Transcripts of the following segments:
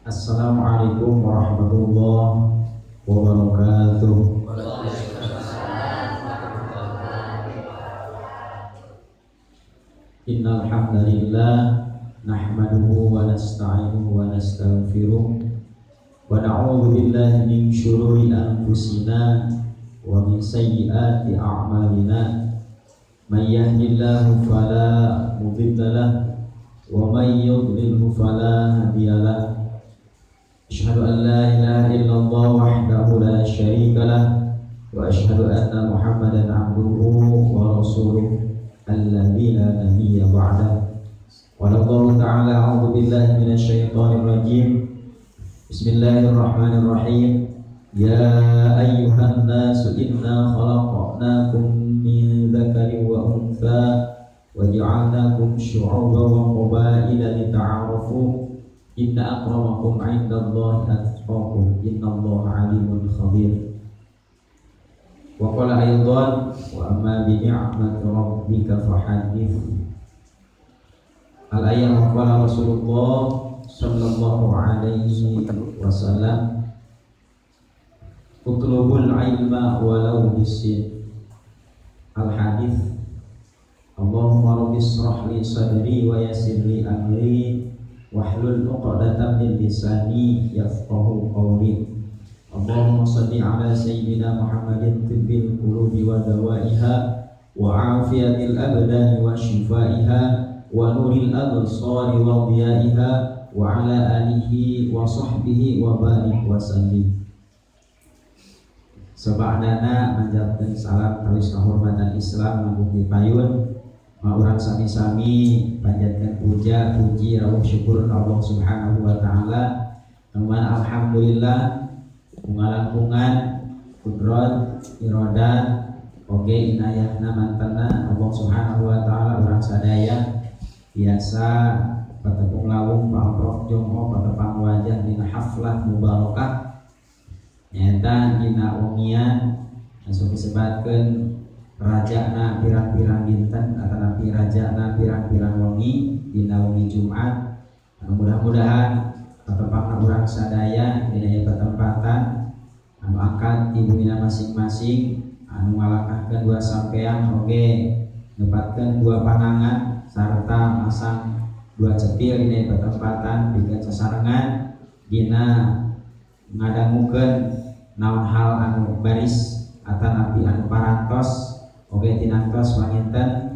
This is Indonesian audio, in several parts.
Assalamualaikum warahmatullahi wabarakatuh. Innal hamdalillah nahmaduhu wa nasta'inuhu wa nastaghfiruh wa na'udzu billahi min syururi anfusina wa min sayyiati a'malina. May yahdihillahu fala mudilla lahu wa may yudlilhu fala hadiya lahu. Asyhadu an la ilaha illallah wahdahu la syarika lah wa asyhadu anna Muhammadan abduhu wa rasuluh alladzi la nabiyya ba'dah. Wallahu ta'ala a'udzu billahi minasy syaithanir rajim. Bismillahirrahmanirrahim. Ya ayyuhan nasu inna khalaqnakum min dzakarin wa untha wa ja'alnakum syu'uban wa qabaila lita'arafu. Inna akramakum 'indallahi atqakum. Innallaha 'alimun khabir. Wa qala aidan wa amma bi ni'mati rabbika fahaddits. Al-ayat wa qala Rasulullah sallallahu alaihi wasallam utlubul ilma walau bisin. Al-hadits Allahumma rabbi shrah li sadri wa yassir li amri wahlul 'uqdatam min lisani yafqahu qawli. Allahumma shalli ala sayyidina Muhammadin tibbil qulubi wa dawaiha wa afiyatil abdani wa shifaiha wa nuril absari wa dhiyaiha wa ala alihi wa sahbihi wa barik wa sallim. Sabadana manjatkeun salam kalis kahormatan Islam manggung dipayun. Urang sami-sami panjatkan puja, puji, rawuh syukur Allah Subhanahu wa taala. Teman alhamdulillah pungalangkungan kudrat iradat oge inayahna mantana Allah Subhanahu wa taala urang sadaya biasa patepung lawung pamprok jongo patepang wajah dina haflah mubarakah nyata dina ungian asup disebatkeun rajana pirang-pirang dinten atau nabi rajana pirang-pirang wengi dina wengi Jumat. Mudah-mudahan patepangna urang sadaya dina pertempatan anu angkat di bumina masing-masing anu ngalangkahkeun dua sampean oge nepatkeun dua panangan sarta masang dua cepil dina pertempatan pikeun sasarengan dina ngadangukeun naon hal anu baris atau nabi anu parantos. Oke tinantos panginten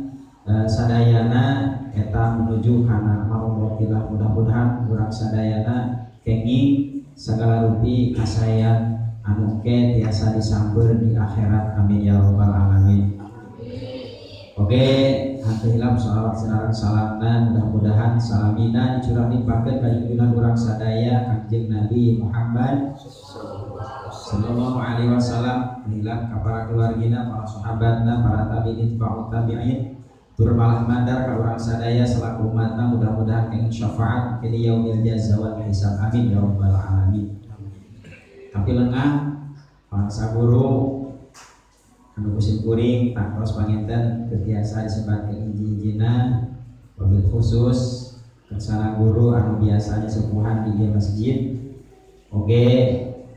sadayana eta menuju kana marumrotillah. Mudah-mudahan urang sadayana kenging segala rupi kasayan anu ke tiasa disamper di akhirat. Amin ya rabbal alamin. Oke hanteuilam shalawat sinaran salamna mudah-mudahan salamina dicurahkeun pakeun ka junjungan urang sadaya Kangjeng Nabi Muhammad sallallahu alaihi wasallam hilang ka para keluargina, para sahabatna, para tabi'in, para tabi'in tur malah mandar ka urang sadaya selaku umatna mudah-mudahan kenging syafaat fi yaumil jazaa wal hisab. Amin ya rabbal alamin. Tapi lengah bangsa guru anu kusim kuring tangtos panginten ketiasa disebatkeun hiji-hijina wabil khusus kesana guru anu biasanya sepuhan di masjid oge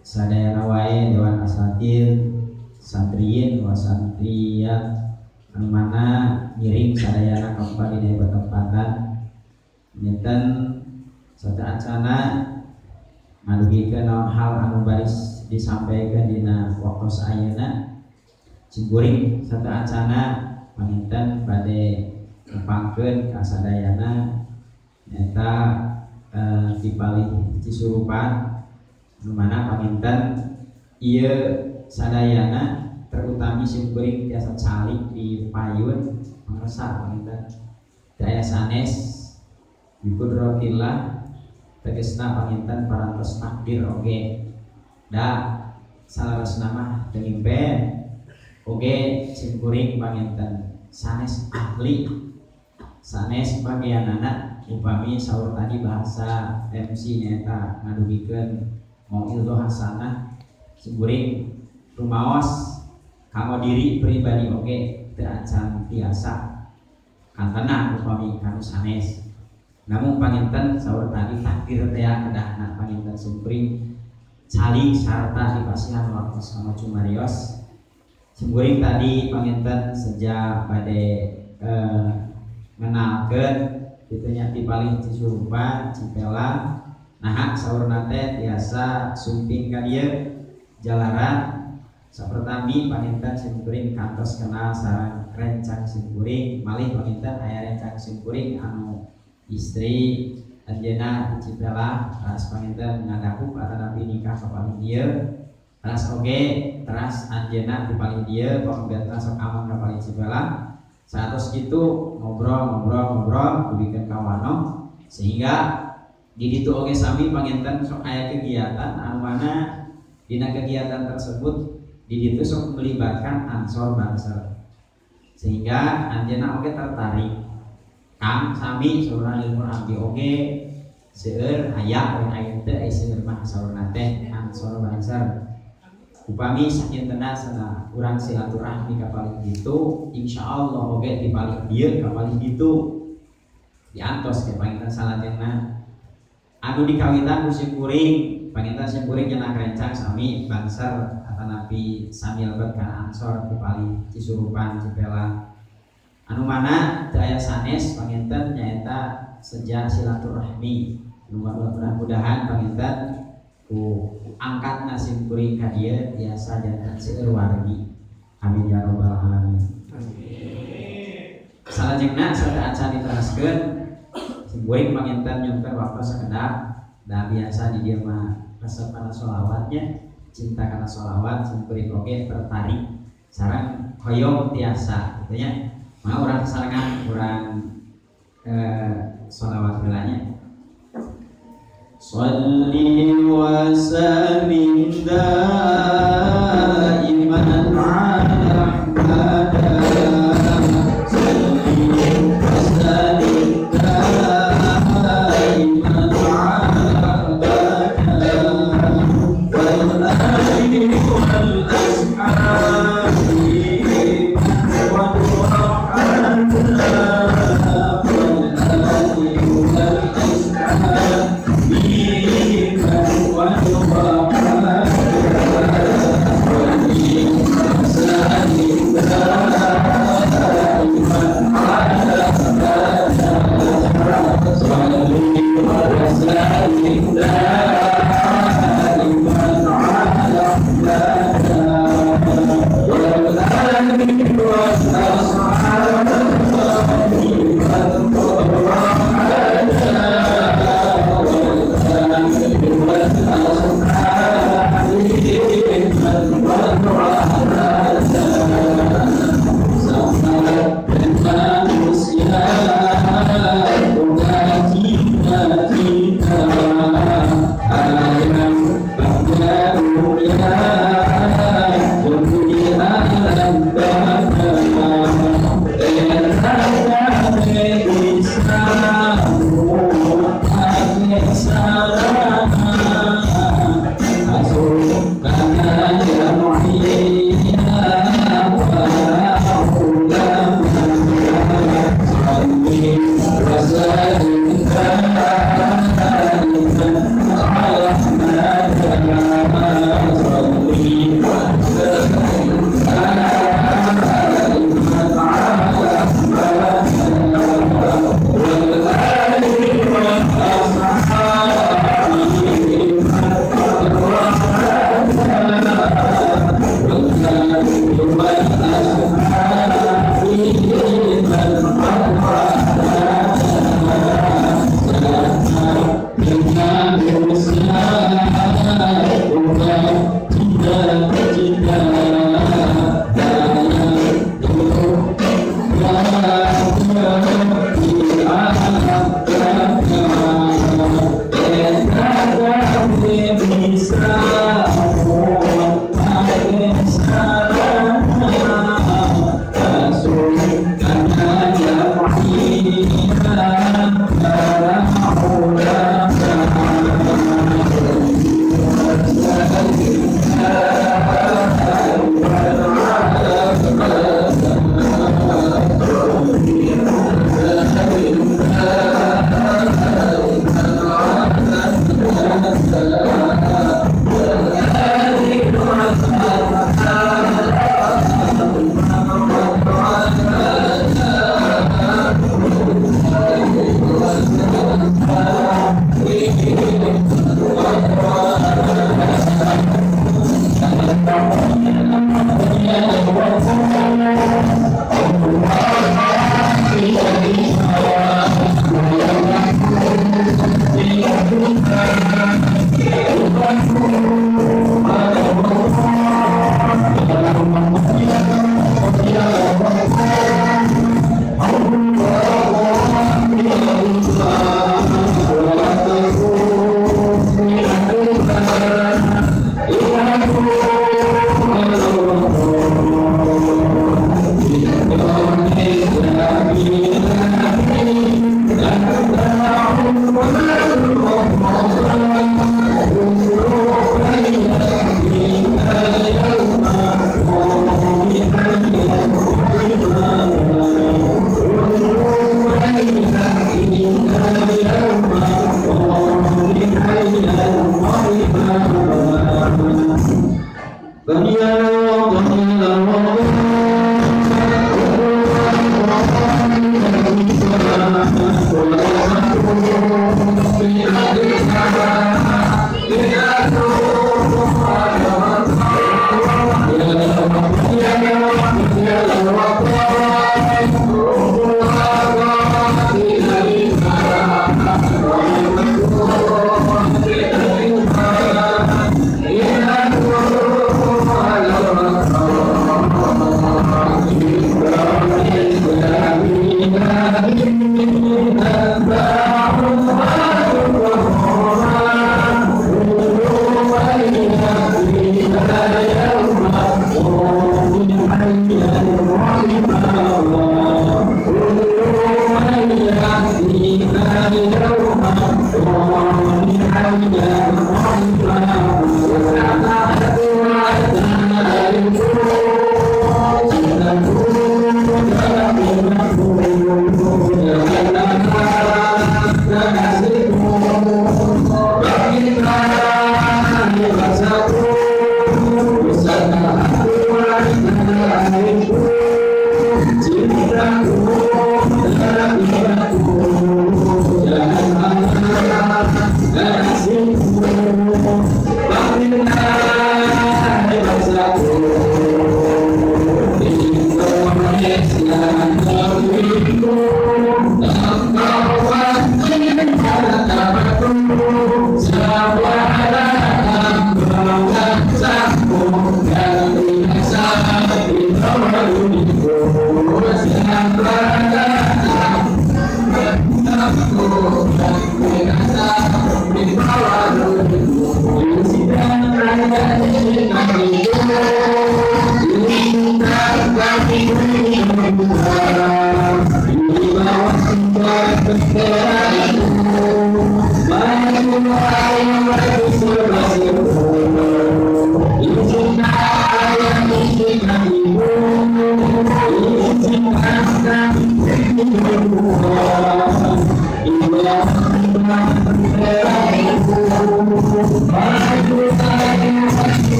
sadayana wae dewan asatir santriyin wa santriyat anu mana ngiring sadayana kampa di pertempatan nyeten sada acana ngadugikeun naon hal anu baris disampaikan dina waktos ayeuna cingkuring sada acana panginten bade nepangkeun ka sadayana nyata dipalih Cisurupan anu mana paminten ieu sadayana terutami simkuring tiasa calik di payun pangresa paminten daya sanes bikudratillah tegesna paminten parantos takdir oge da salaresna mah teu ngimpen oge simkuring paminten sanes ahli sanes bagianana upami saur tadi bahasa MC nyata ngadugikeun mau'izah hasanah siguring rumaos kanggo diri pribadi oge teu acan tiasa kantana upami kanu sanes. Namun panginten saur tadi takdir teh kedahna panginten siguring saling sarta dipasihan waktu sama cumarios siguring tadi panginten sejak bade ngenalkeun ditanya ti paling cisurupan cipela nah saur nate biasa sumping ka dieu jalaran sapertami panginten simkuring kantos kenal sareng rencang simkuring malih panginten aya rencang simkuring anu istri anjeunna cipela teras panginten ngadaku atanapi nikah ka paling dieu teras oge teras anjeunna ti paling dieu pambeutna sok aman ka paling cipela satos kitu ngobrol dibikeun kawano sehingga di ditu oge sami panginten sok aya kegiatan anu mana dina kegiatan tersebut di ditu sok melibatkan ansor banser sehingga anjeunna oge tertarik kang sami saurna ilmu abdi oge seueur aya we aya teu seueur mah saurna teh ansor banser upami sakintenna sana urang silaturahmi ka paling ditu insyaallah oge di paling dieu ka paling ditu diantos ke panginten salajengna anu dikawitan ku simkuring panginten simkuring cenah rencang sami banser atanapi sami lebet kana ansor di paling cisurupan cipela anu mana teu aya sanes panginten nyaeta sejak silaturahmi mudah-mudahan panginten ku angkat nasim kuring ka dieu tiasa jantan seueur wargi amin ya rabbal alamin. Salajengna sada acan diteraskeun simkuring panginten nyongkeun waktu sakedap da biasa di dieu mah resep kana sholawatnya cinta kana sholawat simkuring oge tertarik sareng hoyong tiasa kitu nya mah urang sarengan urang sholawat heulanya. Shalli wa sallim daiman ala Muhammad Shalli wa sallim daiman ala wal ali wal ashabi wal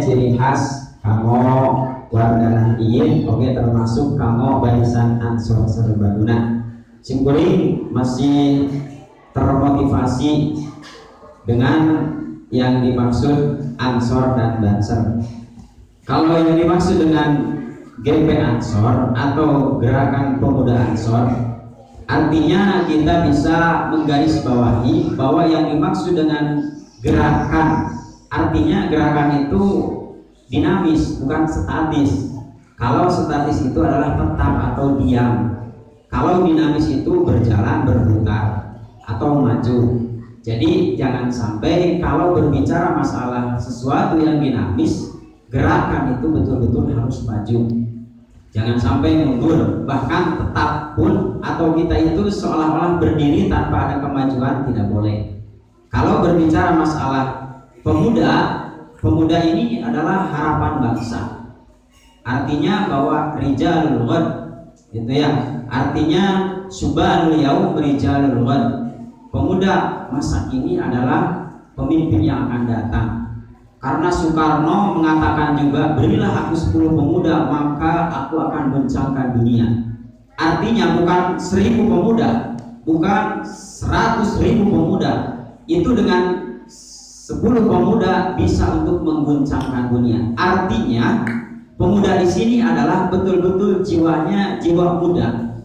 Ciri khas kamu warga ieu oke termasuk kamu barisan Ansor Serbaguna. Simkuring masih termotivasi dengan yang dimaksud Ansor dan Banser. Kalau yang dimaksud dengan GP Ansor atau Gerakan Pemuda Ansor, artinya kita bisa menggarisbawahi bahwa yang dimaksud dengan gerakan, artinya gerakan itu dinamis, bukan statis. Kalau statis itu adalah tetap atau diam. Kalau dinamis itu berjalan, berputar atau maju. Jadi jangan sampai kalau berbicara masalah sesuatu yang dinamis, gerakan itu betul-betul harus maju. Jangan sampai mundur, bahkan tetap pun atau kita itu seolah-olah berdiri tanpa ada kemajuan, tidak boleh. Kalau berbicara masalah pemuda, pemuda ini adalah harapan bangsa. Artinya bahwa rijalul ghad, gitu ya. Artinya subhanul yaum rijalul ghad. Pemuda masa kini adalah pemimpin yang akan datang. Karena Soekarno mengatakan juga, berilah aku 10 pemuda maka aku akan goncangkan dunia. Artinya bukan 1000 pemuda, bukan 100.000 pemuda. Itu dengan 10 pemuda bisa untuk mengguncangkan dunia. Artinya pemuda di sini adalah betul-betul jiwanya jiwa muda.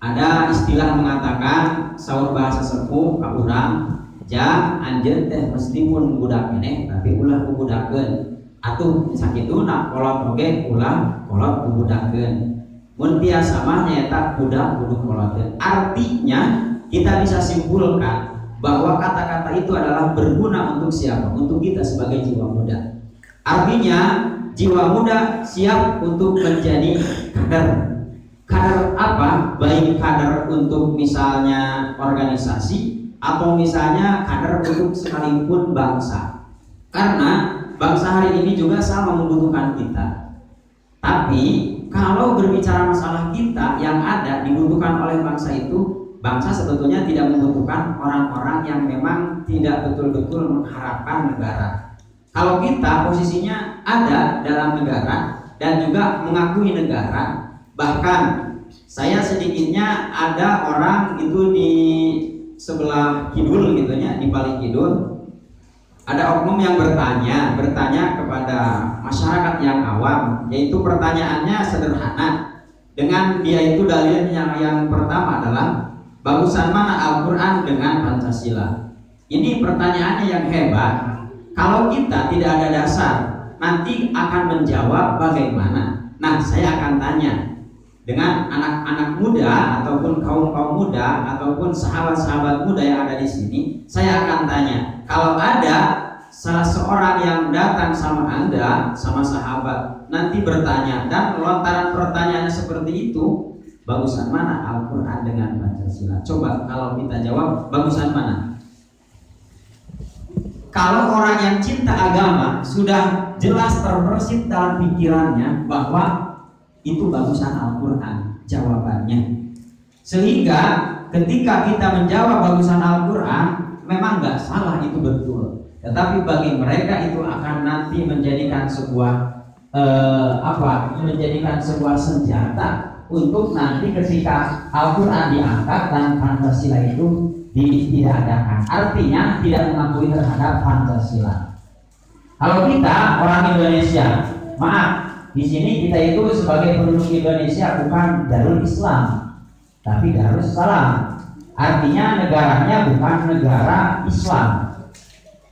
Ada istilah mengatakan saur bahasa sepuh ka urang, jang anjeun teh mesti mun budak keneh tapi ulah kubudakeun. Atuh sakituna kolot oge ulah kolot kubudakeun. Mun biasa mah nyaeta budak kudu kolotkeun. Artinya kita bisa simpulkan bahwa kata-kata itu adalah berguna untuk siapa? Untuk kita sebagai jiwa muda. Artinya jiwa muda siap untuk menjadi kader. Kader apa? Baik kader untuk misalnya organisasi atau misalnya kader untuk sekalipun bangsa. Karena bangsa hari ini juga sama membutuhkan kita. Tapi kalau berbicara masalah kita yang ada dibutuhkan oleh bangsa itu, bangsa sebetulnya tidak membutuhkan orang-orang yang memang tidak betul-betul mengharapkan negara. Kalau kita posisinya ada dalam negara dan juga mengakui negara, bahkan saya sedikitnya ada orang itu di sebelah kidul gitu ya, di paling kidul ada oknum yang bertanya kepada masyarakat yang awam, yaitu pertanyaannya sederhana. Dengan dia itu dalilnya yang pertama adalah bagusan mana Al-Quran dengan Pancasila. Ini pertanyaannya yang hebat. Kalau kita tidak ada dasar, nanti akan menjawab bagaimana. Nah, saya akan tanya dengan anak-anak muda ataupun kaum-kaum muda ataupun sahabat-sahabat muda yang ada di sini, saya akan tanya, kalau ada salah seorang yang datang sama Anda, sama sahabat, nanti bertanya dan lontaran pertanyaannya seperti itu, bagusan mana Al-Quran dengan Pancasila? Coba kalau kita jawab, bagusan mana? Kalau orang yang cinta agama sudah jelas terbersit dalam pikirannya bahwa itu bagusan Al-Quran jawabannya. Sehingga ketika kita menjawab bagusan Al-Quran, memang nggak salah, itu betul. Tetapi bagi mereka itu akan nanti menjadikan sebuah menjadikan sebuah senjata untuk nanti ketika Al-Quran diangkat dan Pancasila itu ditiadakan. Artinya tidak mengakui terhadap Pancasila. Kalau kita orang Indonesia, maaf, di sini kita itu sebagai penduduk Indonesia bukan Darul Islam, tapi Darussalam. Artinya negaranya bukan negara Islam.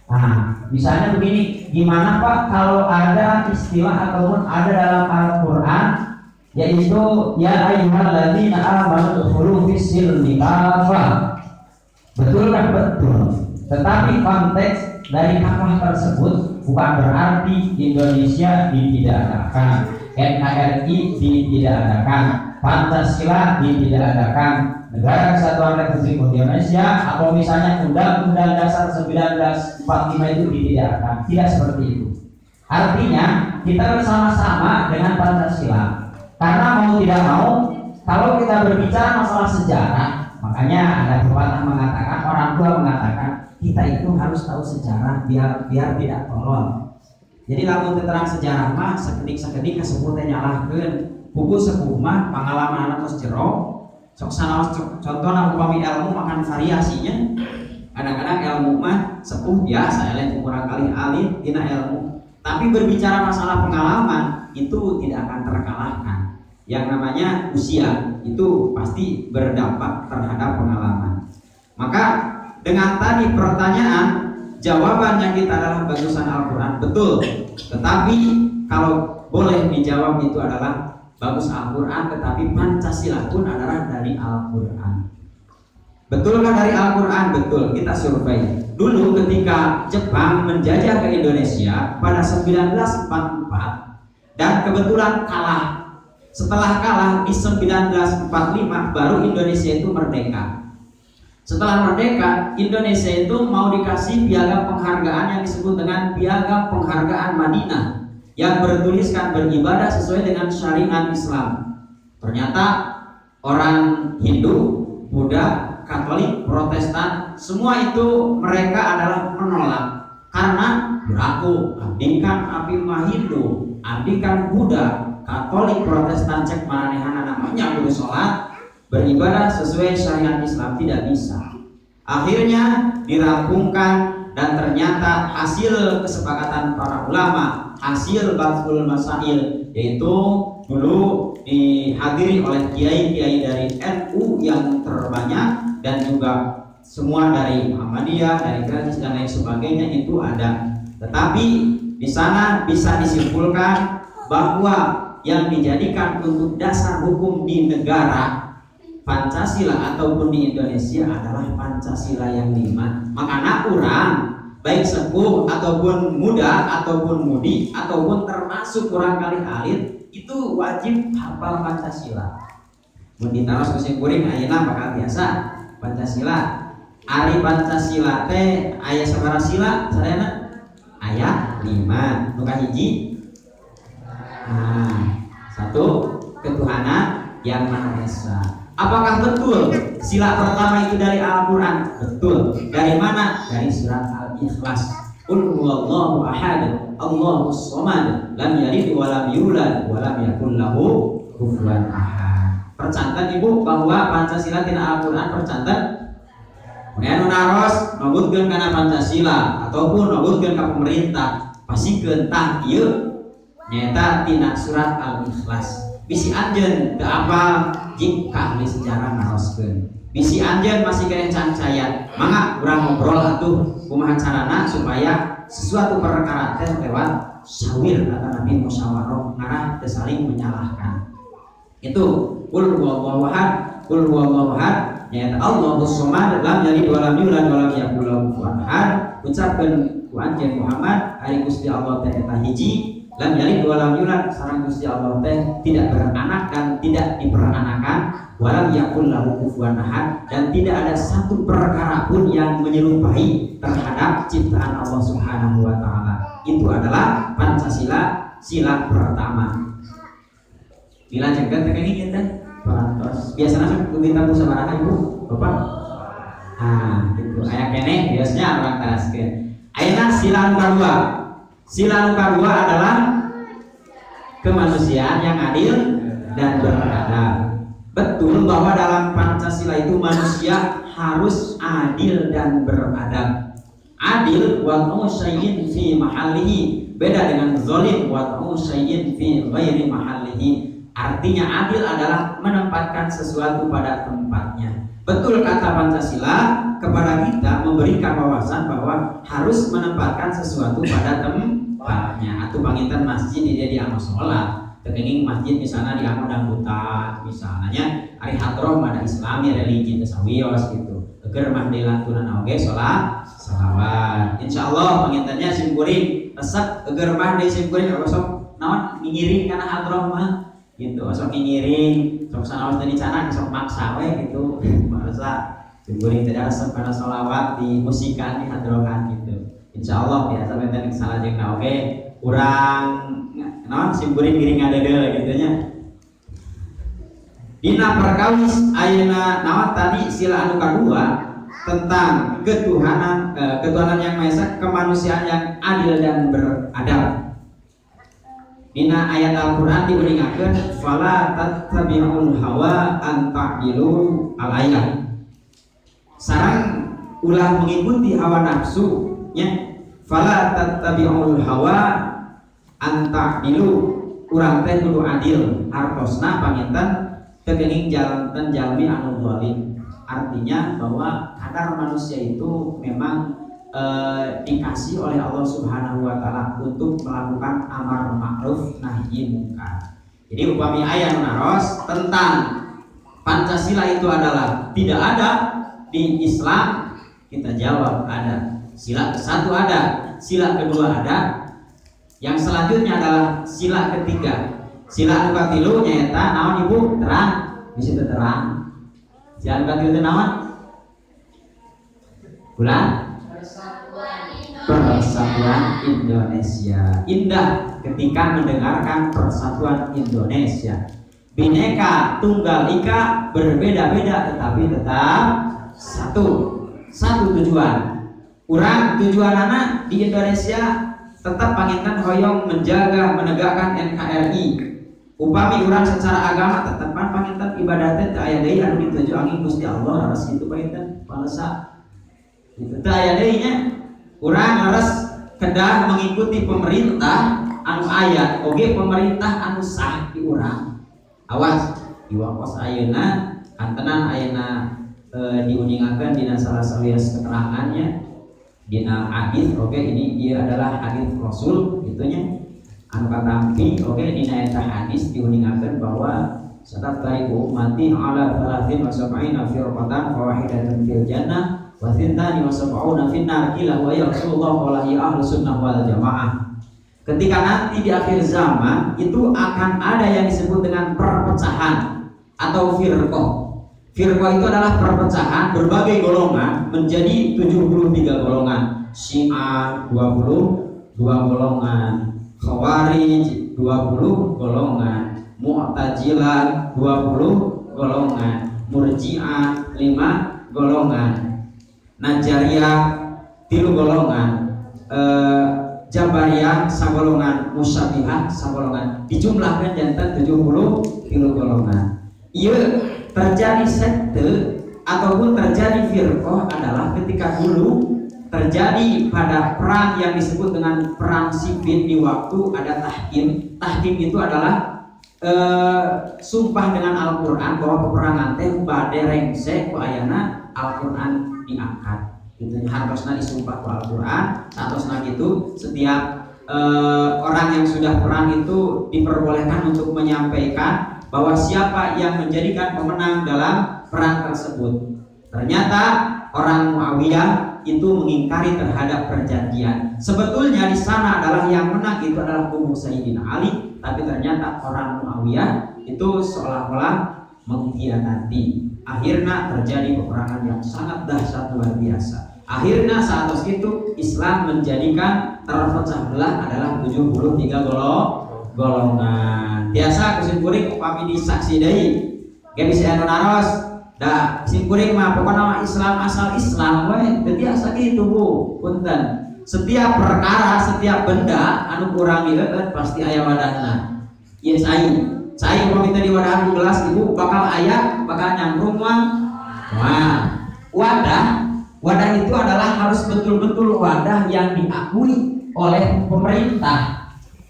Nah, misalnya begini, gimana Pak kalau ada istilah ataupun ada dalam Al-Quran yaitu ya ayyuhalladzina amanu udkhulu fis-silmi kafah. Betul kan? Betul. Tetapi konteks dari kafah tersebut bukan berarti Indonesia ditidakadakan, NKRI ditidakadakan, Pancasila ditidakadakan, Negara Kesatuan Republik Indonesia atau misalnya Undang-Undang Dasar 1945 itu ditidakadakan. Tidak seperti itu. Artinya kita bersama-sama dengan Pancasila. Karena mau tidak mau, kalau kita berbicara masalah sejarah, makanya ada pepatah mengatakan, orang tua mengatakan kita itu harus tahu sejarah biar tidak tolol. Jadi lamun terang sejarah mah sekedik kesepuh teh nyalahkeun, buku sepuh mah pengalaman anak tos jero. Sok sanaos contohna upami ilmu makan variasinya. Kadang-kadang ilmu mah sepuh biasa lain kurang kali alit tina ilmu. Tapi berbicara masalah pengalaman itu tidak akan terkalahkan. Yang namanya usia itu pasti berdampak terhadap pengalaman. Maka dengan tadi pertanyaan jawabannya kita adalah bagusan Al-Quran, betul. Tetapi kalau boleh dijawab itu adalah bagus Al-Quran, tetapi Pancasila pun adalah dari Al-Quran. Betulkah dari Al-Quran? Betul, kita survei. Dulu ketika Jepang menjajah ke Indonesia pada 1944 dan kebetulan kalah. Setelah kalah di 1945 baru Indonesia itu merdeka. Setelah merdeka, Indonesia itu mau dikasih piagam penghargaan yang disebut dengan piagam penghargaan Madinah yang bertuliskan beribadah sesuai dengan syariat Islam. Ternyata orang Hindu, Buddha, Katolik, Protestan, semua itu mereka adalah menolak karena berlaku abdikan api mah Hindu, abdikan Buddha, Katolik, Protestan, cek manehana namanya kudu sholat, beribadah sesuai syariat Islam, tidak bisa. Akhirnya dirampungkan dan ternyata hasil kesepakatan para ulama, hasil Bathul Masail, yaitu dulu dihadiri oleh kiai-kiai dari NU yang terbanyak dan juga semua dari Muhammadiyah, dari Gratis dan lain sebagainya itu ada. Tetapi di sana bisa disimpulkan bahwa yang dijadikan untuk dasar hukum di negara Pancasila ataupun di Indonesia adalah Pancasila yang 5. Makanya orang baik sepuh ataupun muda ataupun mudi ataupun termasuk kurang kali alit itu wajib hafal Pancasila. Mun ditaros kuring ayeuna bakal biasa Pancasila. Ari Pancasila teh aya sabaraha sila sadayana? Aya 5. Nu kahiji satu, ketuhanan yang Maha Esa. Apakah betul sila pertama itu dari Al-Quran? Betul. Dari mana? Dari surat Al-Ikhlas. Qul huwallahu ahad, Allahus samad, lam yalid wa lam yulad wa lam yakul lahu kufuwan ahad. Percantan Ibu bahwa Pancasila tina Al-Quran percantan. Kemudian naros nobutkeun kana Pancasila ataupun nobutkeun ka pemerintah, pasikeun tah ieu nyata tina surat Al-Ikhlas. Bisi anjeun teu apal jika ahli sejarah naroskeun. Bisi anjeun masih kena cancayat. Mangga urang ngobrol atuh kumaha carana supaya sesuatu perkara teh lewat syawir atau nabi musyawarah ngarah teu saling menyalahkan. Itu qul huwallahu ahad, qul huwallahu ahad, nyata Allahus samad, lam yalid wa lam yulad wa lam yakul lahu kufuwan ahad. Ucapkeun ku anjeun Muhammad ari Gusti Allah teh eta hiji, lam yalid wa lam yulad, sareng Gusti Allah teh tidak beranak dan tidak diperanakan, wa lam yakul lahu kufuwan ahad, dan tidak ada satu perkara pun yang menyerupai terhadap ciptaan Allah Subhanahu wa taala. Itu adalah Pancasila sila pertama. Dilanjutkan teh kenging teh parantos. Biasana kita musabaraha Ibu, Bapak. Itu aya keneh biasanya orang taraskeun. Ayeuna sila nu kadua. Sila nu kadua adalah kemanusiaan yang adil dan beradab. Betul bahwa dalam Pancasila itu manusia harus adil dan beradab. Adil wa syai'in fi mahallihi, beda dengan zalim wa syai'in fi ghairi mahallihi. Artinya adil adalah menempatkan sesuatu pada tempatnya. Betul kata Pancasila kepada kita memberikan wawasan bahwa harus menempatkan sesuatu pada tempatnya. Atau panginten masjid di anu sholat, tekenging masjid misalnya di anu dangdutan, misalnya ari hadroh ada Islami religi tesawios gitu. Eger mah dilantunan oge sholat salawat. Insyaallah pangintennya simkuring resep eger mah di simkuring sok naon ngiring kana hadroh mah gitu, sok ngiring, sok sanaos tadi canak, sok maksa we gitu. Masa simkuring teh resep kana sholawat di musikan di hadrohan gitu. Insyaallah biasa benten salah jeung oge urang naon simkuring ngiring ngadegel gitu nya. Dina perkawis ayeuna naon tadi sila anu kadua tentang ketuhanan yang Maha Esa, kemanusiaan yang adil dan beradab. Dina ayat Al-Qur'an diulingakeun fala tattabi'ul hawa an ta'dilu al-ayat. Sareng ulah mengikuti hawa nafsu nya. Fala tattabi'ul hawa an ta'dilu, urang teh kudu adil. Artosna panginten tekeuning jalmi anu zalim. Artinya bahwa kadar manusia itu memang dikasih oleh Allah Subhanahu wa taala untuk melakukan amar ma'ruf nahi munkar. Jadi upami aya nu naros tentang Pancasila itu adalah tidak ada di Islam, kita jawab ada. Sila ke-1 ada, sila kedua ada. Yang selanjutnya adalah sila ketiga. Sila nu katilu nyaeta naon Ibu? Terang, bisa terang. Sila nu katilu teh naon? Bulan Persatuan Indonesia. Indah ketika mendengarkan Persatuan Indonesia. Bineka Tunggal Ika, berbeda-beda tetapi tetap satu tujuan. Urang tujuan anak di Indonesia tetap panginten hoyong menjaga menegakkan NKRI. Upami urang secara agama tetap panginten ibadatnya teu aya deui anu dituju angin Gusti Allah harus kitu panginten palesa. Itu teu aya deui nya. Urang harus kedah mengikuti pemerintah anu aya oge pemerintah anu sah di urang. Awas di wakos ayeuna kantenan ayeuna diuningakeun dina salah sawias keterangannya dina hadis ini dia adalah hadis Rasul gitunya anu katampi dina eta hadis diuningakeun bahwa satat tariku ummati ala 30 wa 70 firqatan fawahidatun fil jannah wa 72 fin nar qila wa ya Rasulullah qala ya ahlus sunnah wal jamaah. Ketika nanti di akhir zaman itu akan ada yang disebut dengan perpecahan atau firqah. Firqah itu adalah perpecahan berbagai golongan menjadi 73 golongan. Syiah 22 golongan, Khawarij 20 golongan, Mu'tazilah 20 golongan, Murji'ah 5 golongan, Najariyah 3 golongan, Jabariyah sagolongan, Musyabihah sagolongan. Dijumlahkan jantan 73 golongan. Ieu terjadi sekte ataupun terjadi firqah adalah ketika dulu terjadi pada perang yang disebut dengan perang Siffin di waktu ada tahkim. Tahkim itu adalah sumpah dengan Al-Qur'an bahwa peperangan teh bade rengse ku ayana Al-Qur'an diangkat. Itu harusnya disumpah ku Al-Qur'an. Saatosna gitu setiap orang yang sudah perang itu diperbolehkan untuk menyampaikan bahwa siapa yang menjadikan pemenang dalam perang tersebut. Ternyata orang Muawiyah itu mengingkari terhadap perjanjian. Sebetulnya di sana adalah yang menang itu adalah kubu Sayyidina Ali, tapi ternyata orang Muawiyah itu seolah-olah mengkhianati. Akhirnya terjadi peperangan yang sangat dahsyat luar biasa. Akhirnya saat itu Islam menjadikan terpecah belah adalah 73 golongan. Biasa kusimkuring upami disaksi deui ge bisa anu naros da simkuring mah pokona Islam asal Islam we teu biasa kitu Bu. Punten. Setiap perkara, setiap benda anu kurang dieueut pasti aya wadahna. Ieu cai upami teh di wadahan gelas Ibu bakal aya bakal nyamprung mah. Wah, wadah itu adalah harus betul-betul wadah yang diakui oleh pemerintah.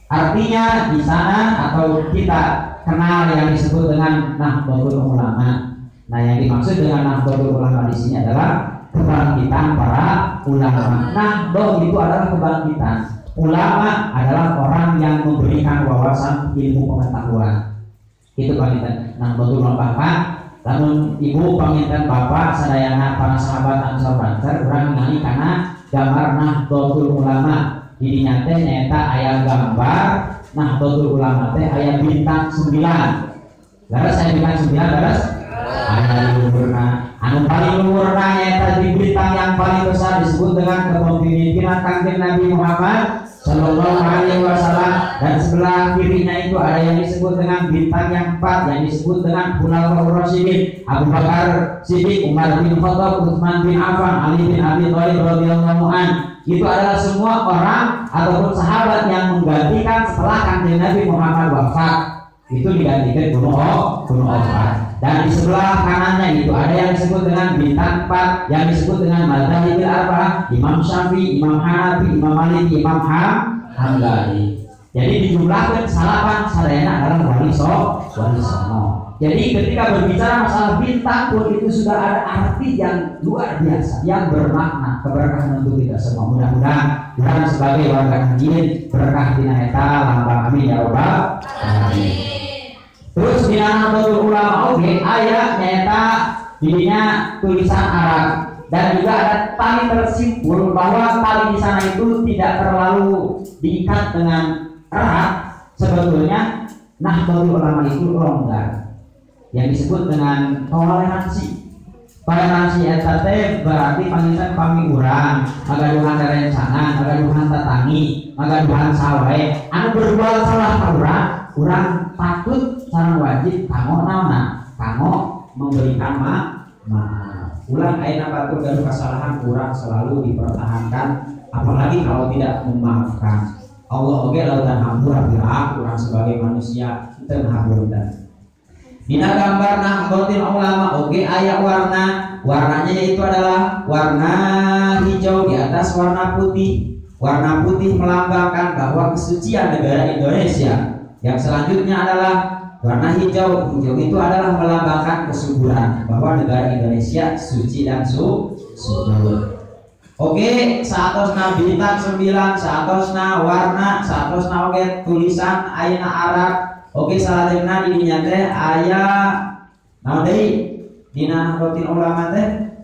Artinya di sana atau kita kenal yang disebut dengan Nahdlatul Ulama. Nah, yang dimaksud dengan Nahdlatul Ulama di sini adalah kebangkitan para ulama. Nahdlatul itu adalah kebangkitan. Ulama adalah orang yang memberikan wawasan ilmu pengetahuan. Itu kebangkitan Nahdlatul Ulama. Lamun ibu panginten bapak sadayana para sahabat Ansor Banser urang ningali kana gambar Nahdlatul Ulama. Di nyate nyata aya gambar Nahdlatul Ulama teh aya bintang 9. Laras aya bintang 9 laras aya luhurna. Anu paling luhurna nyata di bintang yang paling besar disebut dengan kepemimpinan Kanjeng Nabi Muhammad sallallahu alaihi wasallam, dan sebelah kirinya itu ada yang disebut dengan bintang yang 4 yang disebut dengan Khulafaur Rasyidin, Abu Bakar Siddiq, Umar bin Khattab, Utsman bin Affan, Ali bin Abi Thalib radhiyallahu anhu. Itu adalah semua orang ataupun sahabat yang menggantikan setelah Kanjeng Nabi Muhammad wafat. Itu digantikan bunuh Umar. Dan di sebelah kanannya itu ada yang disebut dengan bintang 4 yang disebut dengan Madzhabil Arba'ah, Imam Syafi'i, Imam Hanafi, Imam Maliki, Imam Hambali. Jadi dijumlahkan salapan sadayana adalah wali songo. Jadi ketika berbicara masalah bintang pun itu sudah ada arti yang luar biasa, yang bermakna keberkahan untuk kita semua. Mudah-mudahan Tuhan sebagai warga hadirin berkah dina eta lambang amin ya rabbal alamin. Terus dina Nahdlatul Ulama oge aya nyaeta dirinya tulisan Arab dan juga ada tali tersimpul bahwa tali di sana itu tidak terlalu diikat dengan erat. Sebetulnya Nahdlatul Ulama itu longgar yang disebut dengan toleransi. Toleransi eta teh berarti pangitan pami urang, magaduhan rerencangan, magaduhan tatangi, magaduhan sawe, anu berbuat salah ka urang patut sareng wajib kanggo naonna? Kanggo memberikan maaf. Ulang ayeuna batur gaduh kesalahan urang selalu dipertahankan, apalagi kalau tidak memaafkan. Allah oge lautan hampura urang sebagai manusia teu ngahampurkeun. Dina gambar Nahdlatul Ulama oge aya warnanya yaitu adalah warna hijau di atas warna putih. Warna putih melambangkan bahwa kesucian negara Indonesia. Yang selanjutnya adalah warna hijau. Hijau itu adalah melambangkan kesuburan bahwa negara Indonesia suci dan subur. Oke, saatosna bintang 9, saatosna warna, saatosna oge tulisan ayeuna Arab. Oke, salatena di dinya teh aya naon deui dina Nahdlatul Ulama teh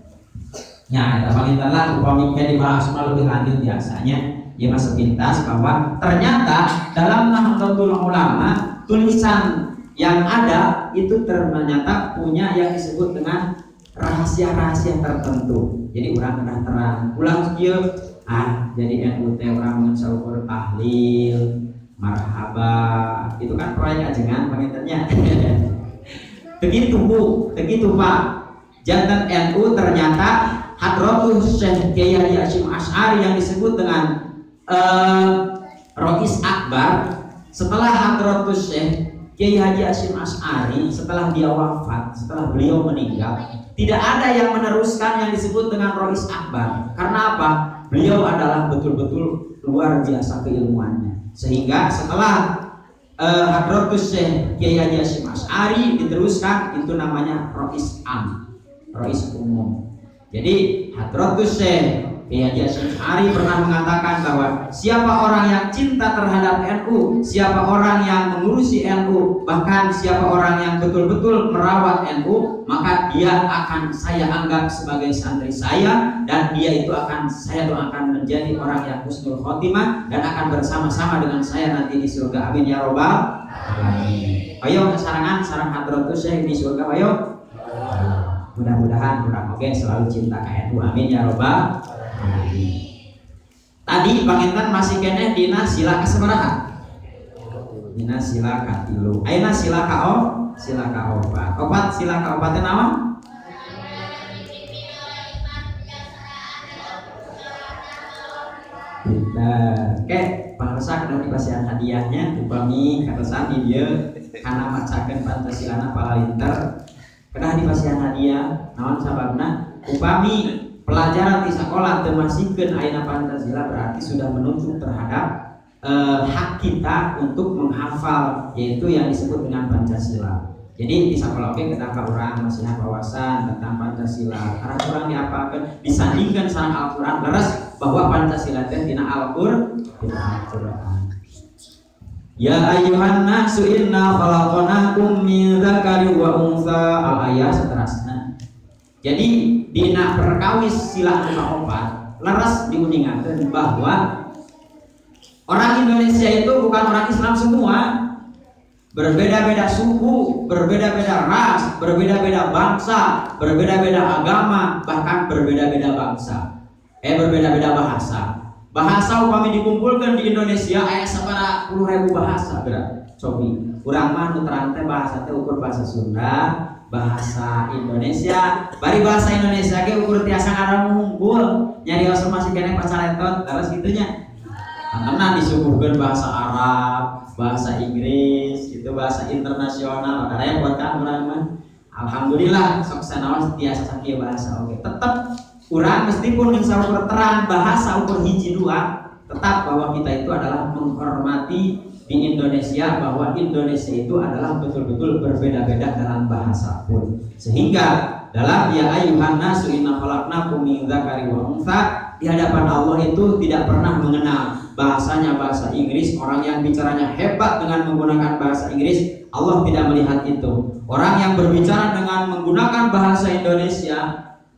nya eta panginten lah upami dibahas lebih lanjut biasanya ieu mah sepintas bahwa ternyata dalam Nahdlatul Ulama tulisan yang ada itu ternyata punya yang disebut dengan rahasia-rahasia tertentu. Jadi urang kena terang ulang kieu jadi NU teh urang mun saukur tahlil marhaba itu kan proyek ajengan pengintennya. begitu Pak. Jantan NU ternyata Hadratul Syekh Kiai Haji Hasyim Asy'ari yang disebut dengan Rois Akbar. Setelah Hadratul Syekh Kiai Haji Hasyim Asy'ari, setelah dia wafat, setelah beliau meninggal, tidak ada yang meneruskan yang disebut dengan Rois Akbar. Karena apa? Beliau adalah betul-betul luar biasa keilmuannya. Sehingga setelah Hadratul Syekh Kiai Haji Hasyim Asy'ari diteruskan itu namanya Rois Am, Rois Umum. Jadi Hadratul Syekh Kiai Haji Hasyim Asy'ari pernah mengatakan bahwa siapa orang yang cinta terhadap NU, siapa orang yang mengurusi NU, bahkan siapa orang yang betul-betul merawat NU, maka dia akan saya anggap sebagai santri saya, dan dia itu akan saya doakan menjadi orang yang husnul khotimah dan akan bersama-sama dengan saya nanti di surga. Amin ya robbal alamin. Ayo sarangan sareng Hadratul Syekh di surga ayo. Mudah-mudahan kurang oke selalu cinta ke NU. Amin ya robbal alamin. Tadi panginten masih keneh dina sila kasabaraha? Dina sila katilu. Ayeuna sila kaopat. Opat sila kaopat teh naon? Oke, pangresa kena dipasihan hadiahnya upami katesan di dieu kana macakeun Pancasilana palalinter kena dipasihan hadiah naon sababna upami pelajaran di sekolah termasihkeun ayeuna Pancasila berarti sudah menuju terhadap hak kita untuk menghafal yaitu yang disebut dengan Pancasila. Jadi di sekolah oke kita urang masih wawasan tentang Pancasila. Karena urang diapakeun disandingkeun sareng Al-Qur'an leres bahwa Pancasila teh dina Al-Qur'an. Ya ayyuhan nasu inna khalaqnakum min dzakari wa untha al-ayat seterusnya. Jadi dina perkawis sila kaopat leres diuningakeun bahwa orang Indonesia itu bukan orang Islam semua. Berbeda-beda suku, berbeda-beda ras, berbeda-beda bangsa, berbeda-beda agama, bahkan berbeda-beda bangsa. Berbeda-beda bahasa. Bahasa upami dikumpulkan di Indonesia aya sabaraha 10.000 bahasa berat. Cobi, urang mah nu terang teh bahasa teh ukur bahasa Sunda, bahasa Indonesia, bari bahasa Indonesia ge ukur tiasa ngaran unggul. Nyarios masih keneh pacalentot, terus gitunya. Karena disuguhkan bahasa Arab, bahasa Inggris, itu bahasa internasional, makanya yang buat kan orang mah. Alhamdulillah, sok sanaon tiasa sakieu bahasa oke. Tetap urang meskipun insya Allah terang bahasa ukur hiji dua, tetap bahwa kita itu adalah menghormati di Indonesia bahwa Indonesia itu adalah betul-betul berbeda-beda dalam bahasa pun. Sehingga dalam ya ayyuhan nasu inna khalaqnakum min dzakari wa untha, di hadapan Allah itu tidak pernah mengenal bahasanya bahasa Inggris. Orang yang bicaranya hebat dengan menggunakan bahasa Inggris, Allah tidak melihat itu. Orang yang berbicara dengan menggunakan bahasa Indonesia,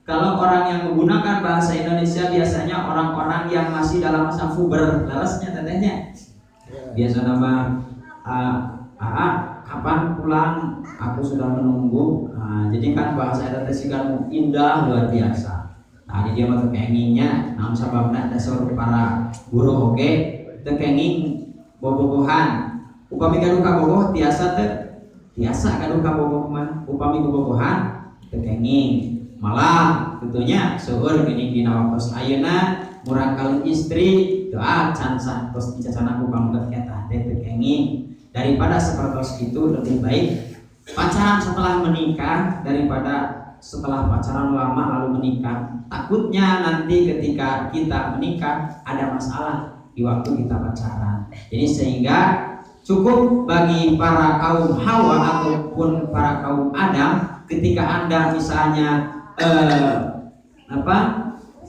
kalau orang yang menggunakan bahasa Indonesia biasanya orang-orang yang masih dalam masa puber, larasnya tetehnya. Biasa nama kapan pulang? Aku sudah menunggu. Nah, jadi kan bahasa Indonesia kan indah luar biasa. Nah, ini dia mah kengingnya, namun sababna dasar para guru oke, kenging bobogohan. Upami gaduh kabogoh tiasa teh, tiasa gaduh kabogoh mah. Upami bobogohan kenging. Malah tentunya seueur gini dina waktos ayeuna murang kali istri doa can santos dicacana ku pangget eta teh kenging. Daripada seperti itu lebih baik pacaran setelah menikah daripada setelah pacaran lama lalu menikah. Takutnya nanti ketika kita menikah ada masalah di waktu kita pacaran. Jadi sehingga cukup bagi para kaum Hawa ataupun para kaum Adam ketika Anda misalnya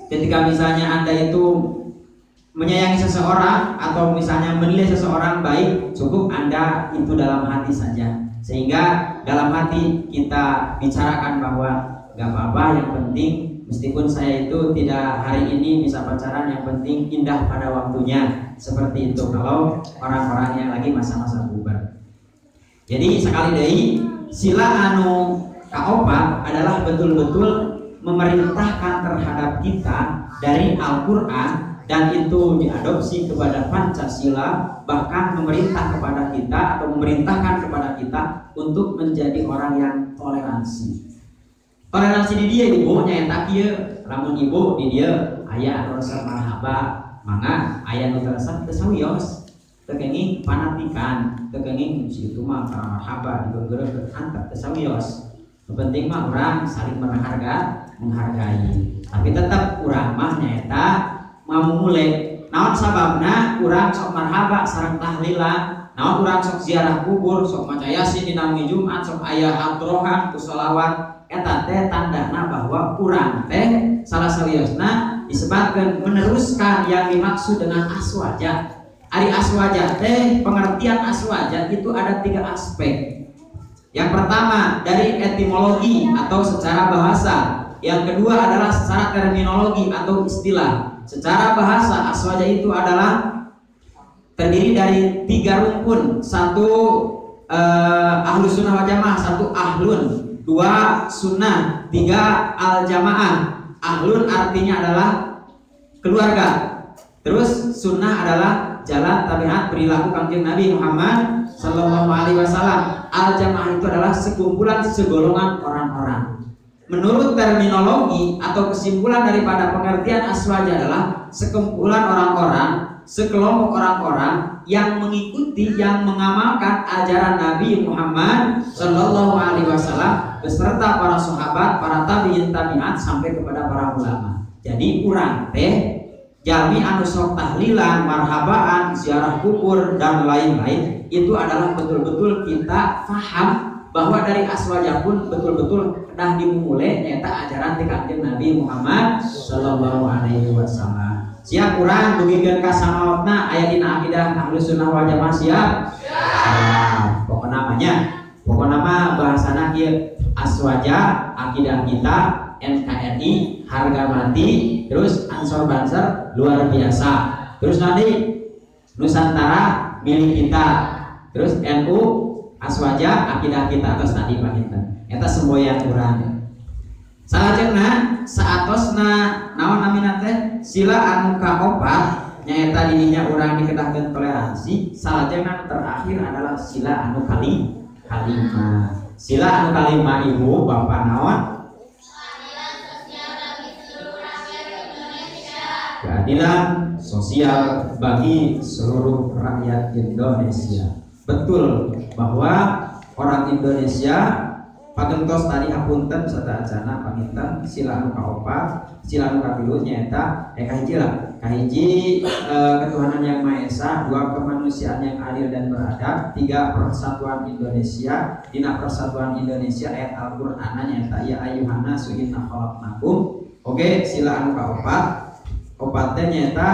ketika misalnya Anda itu menyayangi seseorang atau misalnya menilai seseorang baik, cukup Anda itu dalam hati saja. Sehingga dalam hati kita bicarakan bahwa gak apa-apa, yang penting meskipun saya itu tidak hari ini bisa pacaran, yang penting indah pada waktunya. Seperti itu kalau orang-orang yang lagi masa-masa puber. Jadi sekali deui sila anu kaopat adalah betul-betul memerintahkan terhadap kita dari Al-Quran, dan itu diadopsi kepada Pancasila, bahkan memerintah kepada kita atau memerintahkan kepada kita untuk menjadi orang yang toleransi. Toleransi di dia ibu nyaeta kieu, lamun ibu di dia aya anu resep marhaba, mangga aya anu resep teu sawios, teu kenging panatikan, teu kenging situ mah marhaba digeureug antep teu sawios. Penting mah urang saling menghargai. Tapi tetap urang mah nyaeta mamulek. Naon sababna urang sok marhaba sareng tahlilan, naon urang sok ziarah kubur, sok maca yasin dina Jumat, sok aya hadrohan ku sholawat. Eta teh tandana bahwa urang teh salah sawiosna disebutkan meneruskan yang dimaksud dengan aswaja. Ari aswaja teh pengertian aswaja itu ada 3 aspek. Yang pertama dari etimologi atau secara bahasa. Yang kedua adalah secara terminologi atau istilah. Secara bahasa aswaja itu adalah terdiri dari 3 rumpun. 1 ahlus sunnah wal jamaah, 1 ahlun, 2 sunnah, 3 al jamaah. Ahlun artinya adalah keluarga. Terus sunnah adalah jalan tabiat perilaku kanjeng Nabi Muhammad Sallallahu Alaihi Wasallam. Al jamaah itu adalah sekumpulan segolongan orang-orang. Menurut terminologi atau kesimpulan daripada pengertian aswaja adalah sekumpulan orang-orang, sekelompok orang-orang yang mengikuti, yang mengamalkan ajaran Nabi Muhammad Sallallahu Alaihi Wasallam beserta para sahabat, para tabiin tabiat sampai kepada para ulama. Jadi urang teh jami anu sok tahlilan, marhabaan, ziarah kubur dan lain-lain itu adalah betul-betul kita paham bahwa dari aswaja pun betul-betul dah dimulai nyata ajaran ti kanjeng Nabi Muhammad Sallallahu Alaihi Wasallam. Siap urang dugikeun ka samaotna aya dina akidah Ahlus Sunnah wal Jamaah siap? Siap. Pokona mah bahasana kieu aswaja akidah kita NKRI harga mati, terus Ansor Banser luar biasa, terus nanti Nusantara milik kita, terus NU aswaja akidah kita atas tadi pakinten. Eta semboyan urang. Salajengna saatosna naon namina teh sila anu kaopat nyaeta dirinya urang dikedakeun toleransi. Salajengna terakhir adalah sila anu kalimah. Sila anu kalimah ibu bapak naon? Keadilan sosial bagi seluruh rakyat Indonesia. Betul bahwa orang Indonesia pagentos tadi hapunten serta acana panginten sila anu kaopat, sila anu kapilu nyaeta kahiji lah kahiji ketuhanan yang Maha Esa, dua kemanusiaan yang adil dan beradab, tiga persatuan Indonesia. Dina persatuan Indonesia ayat Al-Qur'an nyaeta ya ayyuhan nasu inna khalaqnakum. Oke, sila anu kaopat. Opatnya nyaeta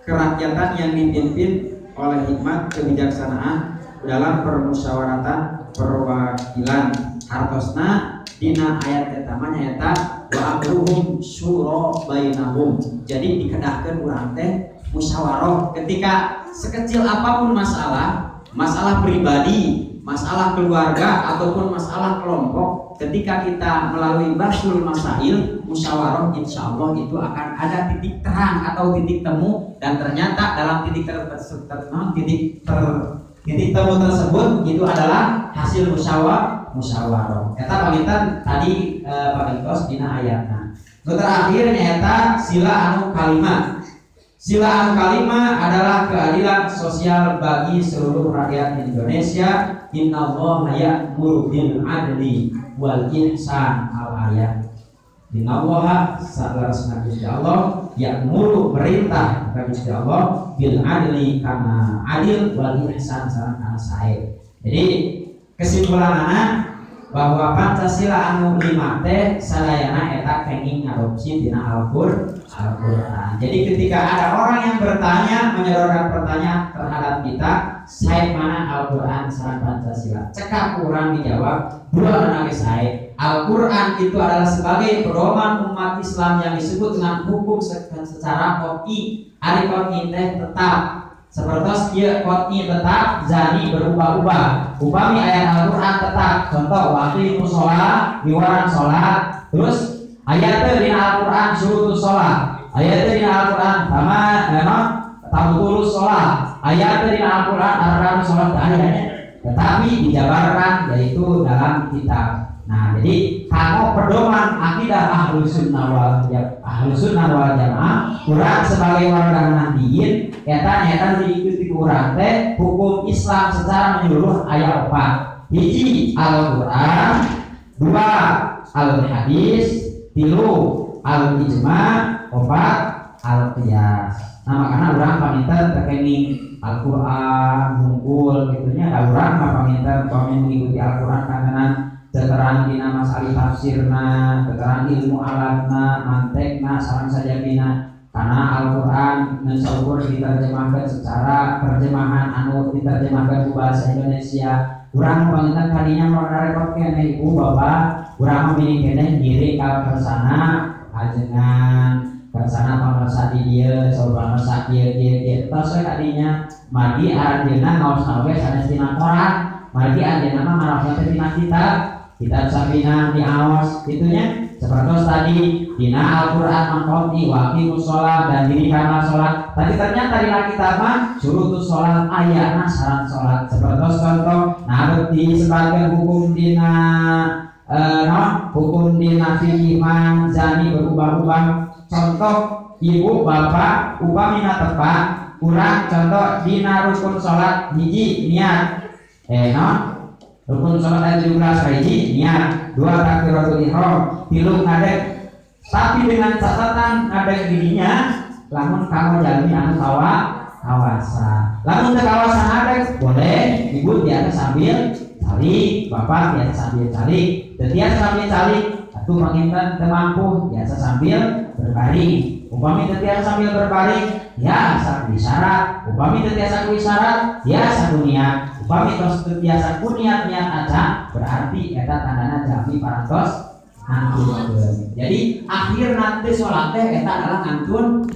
kerakyatan yang dipimpin oleh hikmat kebijaksanaan dalam permusyawaratan perwakilan. Hartosna dina ayat pertama nyaeta wa amruhum syura bainahum. Jadi dikedahkeun urang teh musyawarah ketika sekecil apapun masalah pribadi, masalah keluarga ataupun masalah kelompok, ketika kita melalui basul masail musyawarah, insyaallah itu akan ada titik terang atau titik temu, dan ternyata dalam titik temu tersebut itu adalah hasil musyawarah. Eta panginten tadi Pak Gintos dina ayatna. Nu terakhir nyaeta sila anu kalima. Sila anu kalima adalah keadilan sosial bagi seluruh rakyat Indonesia. Innallaha ya'muru bil adli wal ihsan al ayat. Innallaha sabarasna Gusti Allah ya'muru perintah ka Gusti Allah bil adli kana adil wal ihsan sareng kana sae. Jadi kesimpulanana bahwa Pancasila anu 5 teh sadayana eta kenging ngadopsi dina Al-Qur'an. Jadi ketika ada orang yang bertanya, menyodorkan pertanyaan terhadap kita, sae mana Al-Qur'an sareng Pancasila? Cekap urang dijawab, dua nage sae. Al-Qur'an itu adalah sebagai pedoman umat Islam yang disebut dengan hukum secara qot'i. Ari qot'i teh tetap. Seperti dia qot'i tetap, zani berubah-ubah. Upami ayat Al-Qur'an tetap, contoh waktu sholat, diwarang sholat. Terus ayatnya di Al-Qur'an suruh sholat. Ayatnya di Al-Qur'an sama tahu tulus sholat. Ayatnya di Al-Qur'an arkan sholat ayatnya. Tetapi dijabarkan yaitu dalam kitab. Nah, jadi kalau pedoman akidah Ahlus Sunnah wal Jamaah, urang sebagai warga Nahdliyin eta diikuti urang teh hukum Islam secara menyeluruh aya 4. Hiji Al-Qur'an, 2 Al-Hadis, 3 Al-Ijma, 4 Al-Qiyas. Nah, makanya urang paminten terkenging Al-Qur'an hungkul gitunya, da urang paminten pamin mengikuti Al-Qur'an karena keterangan dina masalah tafsirna, keterangan ilmu alatna, mantekna, sareng sajadina. Karena Al-Qur'an saukur diterjemahkan secara terjemahan anu diterjemahkan ke bahasa Indonesia. Urang panginten kadinya merarepot keneh ibu bapak, urang memilih keneh diri ka kersana ajengan, kersana pamersa di dieu, saur pamersa dieu tos we kadinya margi aranjeunna ngaos we sanes dina Quran, margi aranjeunna mah marosna teh dina kitab sabina diawas gitunya. Seperti tadi dina Al-Qur'an mangkoti waqimus sholat dan dirikanlah sholat. Tapi ternyata dina kitab mah surutus sholat ayatna syarat sholat. Seperti contoh nah disebutkan hukum dina hukum dina fikih man zani berubah-ubah. Contoh ibu bapak upamina tepat kurang contoh dina rukun sholat hiji niat rukun sholat ayat 17 hiji niat, 2 takbiratul ihram, 3 ngadeg. Tapi dengan catatan ngadeg dirinya lamun kamu jalmi anu kawasan. Lamun teu kawasan ngadeg boleh ibu di atas sambil calik, bapak di atas sambil calik, teu sambil calik, atuh panginten teu mampu biasa sambil berbaring. Upami teu sambil berbaring ya sak isyarat, upami teu sak isyarat ya sak niat. Upami tos biasa niat aja berarti eta tandana jami parantos ngantun. Jadi akhir nanti sholat teh eta adalah ngantun.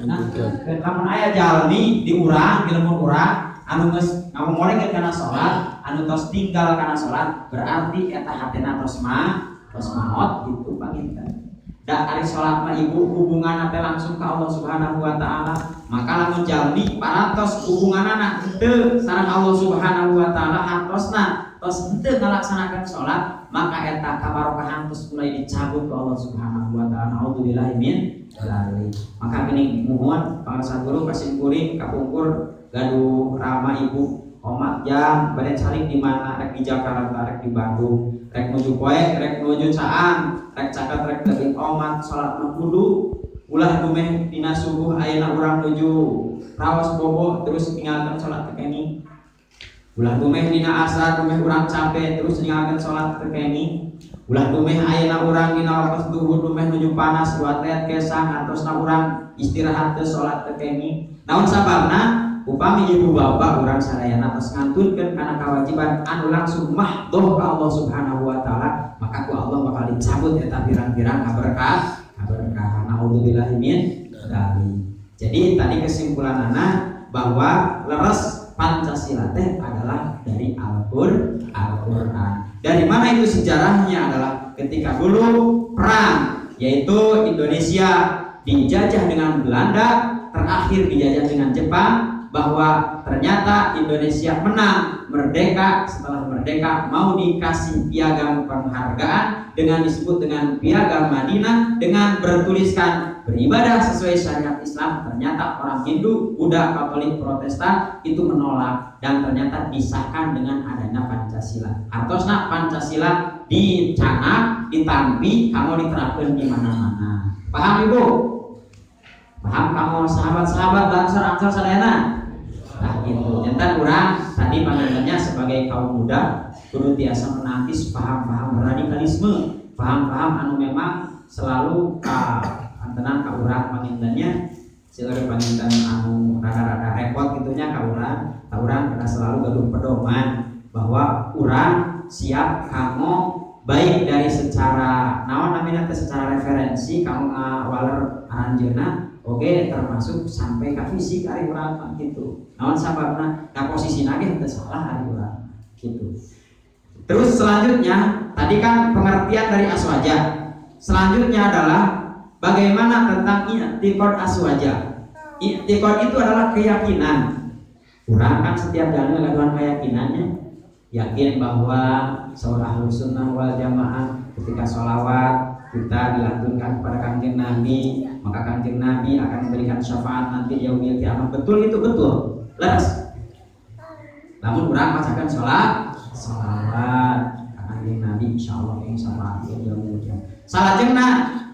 Lamun aya jalmi di urang, di lemur urang anu geus ngamongorengkeun kana sholat, anu tos tinggal kana sholat, berarti eta hatena tos maot gitu panginten. Da ari sholat mah ibu hubungan teh langsung ka Allah Subhanahu wa taala. Maka lamun jalmi parantos hubunganana teu sareng Allah Subhanahu wa taala hartosna tos teu ngalaksanakeun sholat, maka eta kabarokahan tos mulai dicabut ku Allah Subhanahu wa taala. Auzubillahi min dzalik. Maka geuning muhun para sadulur pasimkuring kapungkur gaduh rama ibu omat jam bade calik di mana rek di Jakarta, rek di Bandung, rek menuju poek, rek menuju Caang, rek caket rek teuing omat salat mah kudu ulah dumeh dina subuh ayeuna urang nuju raos bobo terus ninggalkeun salat teu kenging. Ulah dumeh dina asar dumeh urang capek terus ninggalkeun salat teu kenging. Ulah dumeh ayeuna urang dina waktu duhur dumeh nuju panas duatet kesang atosna urang istirahat teu salat teu kenging. Naon sababna? Upami ibu bapak urang sadayana tos ngantunkeun kana kewajiban anu langsung mahdoh ka Allah Subhanahu wa taala, maka ku Allah bakal dicabut eta pirang-pirang kaberkah. Naudzubillahi min dzalik. Jadi tadi kesimpulanana bahwa leres Pancasila teh adalah dari Al-Qur'an. Dari mana itu sejarahnya adalah ketika dulu perang, yaitu Indonesia dijajah dengan Belanda, terakhir dijajah dengan Jepang, bahwa ternyata Indonesia menang merdeka. Setelah merdeka mau dikasih piagam penghargaan dengan disebut dengan piagam Madinah dengan bertuliskan beribadah sesuai syariat Islam. Ternyata orang Hindu, Buddha, Katolik, Protestan itu menolak dan ternyata disahkan dengan adanya Pancasila. Artosna Pancasila dicanak, ditampi, kamu diterapkan di mana-mana. Paham Ibu? Paham kamu sahabat-sahabat Ansor sadayana? Nah gitu, jantan kurang tadi pandangannya sebagai kaum muda kudu biasa menantis paham-paham radikalisme, paham-paham anu memang selalu antenan ka urang pangintennya seueur panginten anu rada-rada repot gitunya ka urang kada selalu gaduh pedoman bahwa urang siap kamu baik dari secara naon namina teh secara referensi kamu ngawaler aranjeunna. Oke, termasuk sampai ke fisik ari urang gitu. Naon sababna? Ka posisina ge teu salah ari urang gitu. Terus selanjutnya, tadi kan pengertian dari aswaja. Selanjutnya adalah bagaimana tentang i'tiqad aswaja. I'tiqad itu adalah keyakinan. Urang kan setiap dana ngaduan keyakinannya. Yakin bahwa seorang Ahlus Sunnah wal Jamaah ketika sholawat kita dilantunkan kepada Kanjeng Nabi, maka Kanjeng Nabi akan memberikan syafaat nanti yaumil kiamat. Betul itu betul. Leres. Namun urang macakan sholawat Kanjeng Nabi insyaallah yang syafaat yaumil kiamat. Salajengna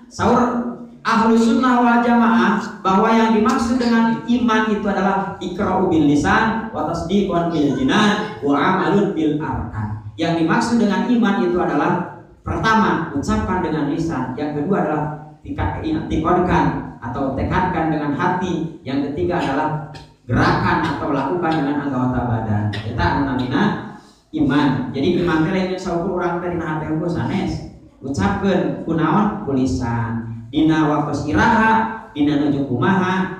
saur Ahlus Sunnah wal Jamaah bahwa yang dimaksud dengan iman itu adalah iqra'u bil lisan wa tasdiqun bil jinan wa amalun bil arkan. Yang dimaksud dengan iman itu adalah pertama ucapkan dengan lisan, yang kedua adalah i'tiqadkan atau tekadkan dengan hati, yang ketiga adalah gerakan atau lakukan dengan anggota badan. Kita namina iman. Jadi iman teh lain saukur urang teh dina hate sanes ucapkeun kunaon ku lisan. Dina waktu istirahat, dina nuju kumaha,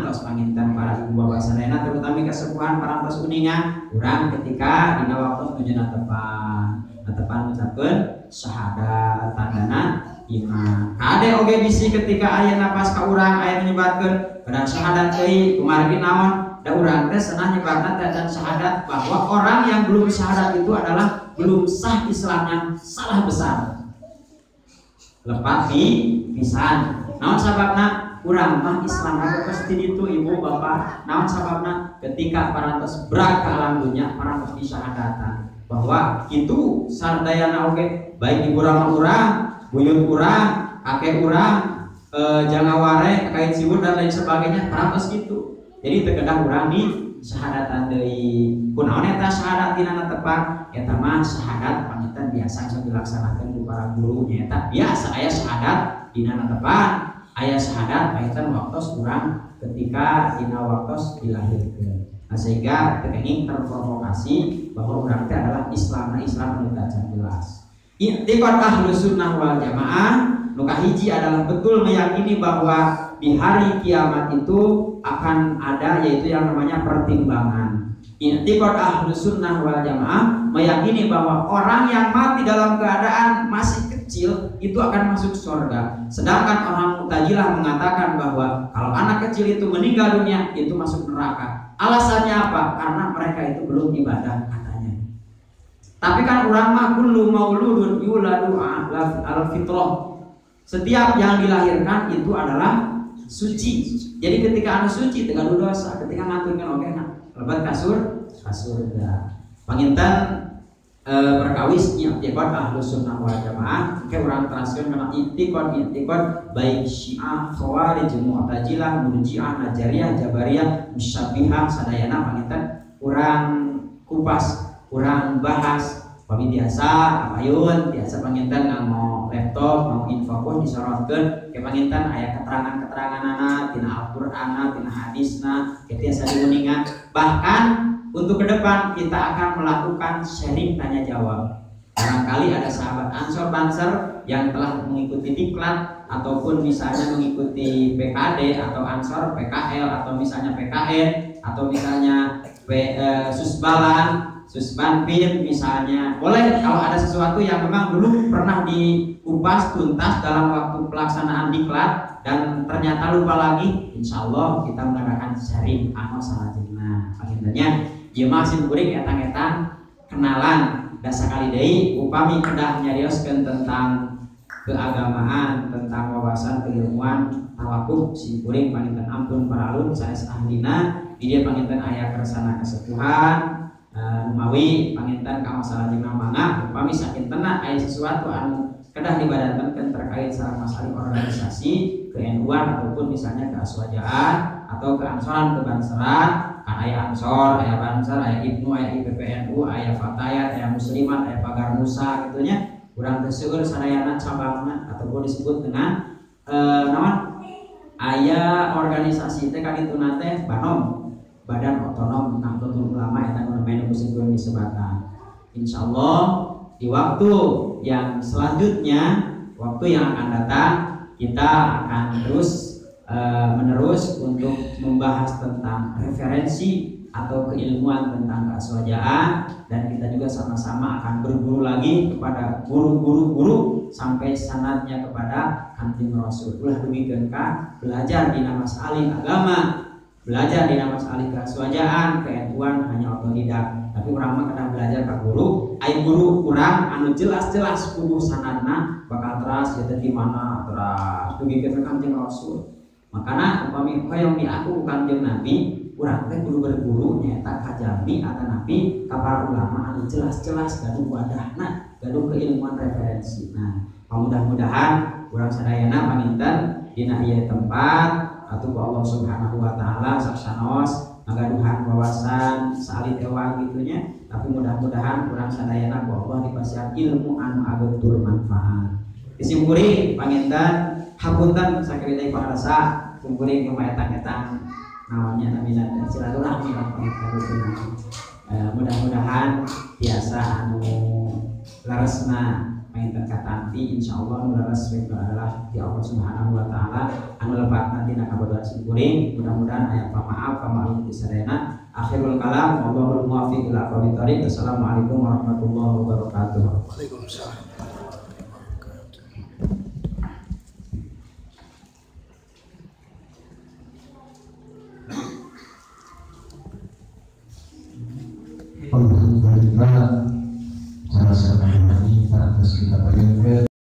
tos panginten para ibu bapak sadayana terutama kesepuhan parantos uningan, urang ketika dina waktu nuju natepan ngucapkeun syahadat tandana iman. Kade oge bisi ketika aya napas ka urang aya nyebatkeun pada syahadat deui kumargi naon da urang teh senah nyebatna dan syahadat bahwa orang yang belum syahadat itu adalah belum sah Islamnya, salah besar. Lepas di pisan. Naon sababna? Urang mah Islam pasti itu ibu bapak. Naon sababna? Ketika parantos berat ke alam dunia, parantos disyahadatan bahwa itu sardayana oge baik ibu urang, buyut urang, kakek urang, jangaware, kait siwur dan lain sebagainya, parantos gitu. Jadi terkedah urang di syahadatan deui. Kunaon eta syahadat dina tepan? Eta mah syahadat pamitan biasa dilaksanakan ku para guru nya eta. Biasa aya syahadat dina tepan, aya syahadat pamitan waktos urang ketika dina waktos dilahirkeun. Nah, sehingga tekenging terprovokasi bahwa urang teh adalah Islam anu jelas. I'tiqad Ahlus Sunnah wal Jamaah nu kahiji adalah betul meyakini bahwa di hari kiamat itu akan ada yaitu yang namanya pertimbangan. I'tiqad Ahlus Sunnah wal Jamaah meyakini bahwa orang yang mati dalam keadaan masih kecil itu akan masuk surga. Sedangkan orang Mu'tazilah mengatakan bahwa kalau anak kecil itu meninggal dunia itu masuk neraka. Alasannya apa? Karena mereka itu belum ibadah katanya. Tapi kan urang mah kullu mauludun yuladu al fitrah. Setiap yang dilahirkan itu adalah suci. Jadi ketika anu suci teu gaduh dosa, ketika ngaturkeun oge lebat kasur surga. Panginten perkawis i'tiqad Ahlus Sunnah wal Jamaah ke urang teraskeun kana i'tiqad baik Syiah, Khawarij, Mu'tazilah, Murji'ah, Najariyah, Jabariyah, Musyabbihah sadayana panginten urang kupas, urang bahas pami biasa apayun biasa panginten ngamo laptop mau infokus disorotkeun ke panginten aya keterangan-keteranganna tina Al-Qur'anna tina hadisna kitu asa diuningan. Bahkan untuk ke depan kita akan melakukan sharing tanya jawab. Barangkali ada sahabat Ansor Banser yang telah mengikuti diklat ataupun misalnya mengikuti PKD atau Ansor PKL atau misalnya PKN atau misalnya Susbalan, Susbanpin misalnya. Boleh kalau ada sesuatu yang memang belum pernah dikupas tuntas dalam waktu pelaksanaan diklat dan ternyata lupa lagi, insya Allah kita mengadakan sharing anu salajengna. Akhirnya ieu mah simkuring etang-etang kenalan da sakali deui upami kedah nyarioskeun tentang keagamaan, tentang wawasan keilmuan tawakuf simkuring panginten ampun paralun sanes ahlina di dieu panginten aya kersana kasepuhan mawi panginten ka masalah jeung mangga upami sakintenna aya sesuatu anu kedah dibadantenkeun terkait sareng masalah organisasi ke-NU-an ataupun misalnya keaswajaan atau keansoran kebanseran kan aya Ansor, aya Banser, aya Ibnu, aya IPPNU, aya Fatayat, aya Muslimat, aya Pagar Musa gitunya. Urang teh seueur sadayana cabangna ataupun disebut dengan naon? Aya organisasi teh kadituna teh BANOM, Badan Otonom Nahdlatul Ulama eta nu menu musibun disebatan. Insyaallah di waktu yang selanjutnya, waktu yang akan datang kita akan terus menerus untuk membahas tentang referensi atau keilmuan tentang keaswajaan, dan kita juga sama-sama akan berguru lagi kepada guru sampai sanadnya kepada Kanjeng Rasul. Ulah demikian kan belajar di masalah agama, belajar di masalah keaswajaan, ke-NU-an hanya otodidak, tapi urang mah kada belajar ka guru, ai guru urang anu jelas-jelas kudu sanadna bakal teras eta di mana teras demikian Kanjeng Rasul. Makanya upami hoyong diaku Kanjeng Nabi urang teh kudu berguru nyaeta ka jami atau nabi ka para ulama anu jelas-jelas gaduh wadahna, gaduh keilmuan referensi. Nah, mudah-mudahan urang sadayana paminten dina ieu tempat atuh ku Allah Subhanahu wa taala saksanaos ngagaduhan wawasan salit ewan gitunya, tapi mudah-mudahan urang sadayana ku Allah dipasihan ilmu anu agetur manfaat. Disimpuri panginten hapunten sakirina pangarsa kumpulin ke etang-etang namanya namina silaturahmi mudah-mudahan biasa anu laresna mainten katampi insyaallah nu lares itu adalah di Allah Subhanahu wa taala anu lepatna tina kabodohan simkuring. Mudah-mudahan aya pamaaf pamaklum ti sadayana. Akhirul kalam wallahul muwaffiq ila aqwamit thoriq. Assalamualaikum warahmatullahi wabarakatuh. Waalaikumsalam.